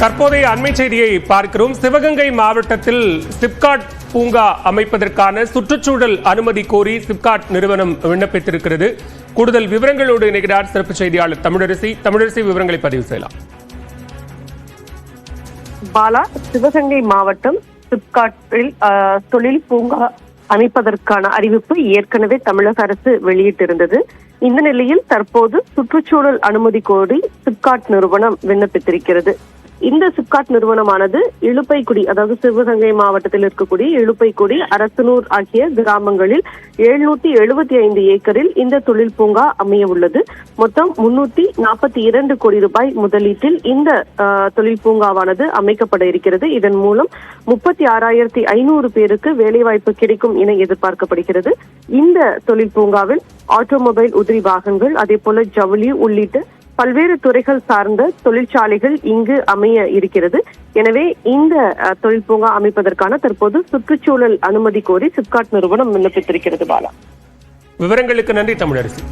தற்போதைய அண்மை செய்தியை பார்க்கிறோம். சிவகங்கை மாவட்டத்தில் சிப்காட் பூங்கா அமைப்பதற்கான சுற்றுச்சூழல் அனுமதி கோரி சிப்காட் நிறுவனம் விண்ணப்பித்திருக்கிறது. கூடுதல் விவரங்களோடு இணைகிறார் சிறப்பு செய்தியாளர் தமிழரசி விவரங்களை பதிவு செய்யலாம். பாலா, சிவகங்கை மாவட்டம் சிப்காட்டில் தொழில் பூங்கா அமைப்பதற்கான அறிவிப்பு ஏற்கனவே தமிழக அரசு வெளியிட்டிருந்தது. இந்த நிலையில் தற்போது சுற்றுச்சூழல் அனுமதி கோரி சிப்காட் நிறுவனம் விண்ணப்பித்திருக்கிறது. இந்த சிப்காட் நிறுவனமானது இலுப்பைக்குடி, அதாவது சிவகங்கை மாவட்டத்தில் இருக்கக்கூடிய இலுப்பைக்குடி, அரசனூர் ஆகிய கிராமங்களில் 775 ஏக்கரில் இந்த தொழில் பூங்கா அமைய உள்ளது. மொத்தம் 342 கோடி ரூபாய் முதலீட்டில் இந்த தொழில் பூங்காவானது அமைக்கப்பட இருக்கிறது. இதன் மூலம் 36,500 பேருக்கு வேலைவாய்ப்பு கிடைக்கும் என எதிர்பார்க்கப்படுகிறது. இந்த தொழில் பூங்காவில் ஆட்டோமொபைல் உதிரி பாகங்கள், அதே போல ஜவுளி உள்ளிட்ட பல்வேறு துறைகள் சார்ந்த தொழிற்சாலைகள் இங்கு அமைய இருக்கிறது. எனவே இந்த தொழில் பூங்கா அமைப்பதற்கான தற்போது சுற்றுச்சூழல் அனுமதி கோரி சிப்காட் நிறுவனம் விண்ணப்பித்திருக்கிறது. பாலா, விவரங்களுக்கு நன்றி தமிழரசி.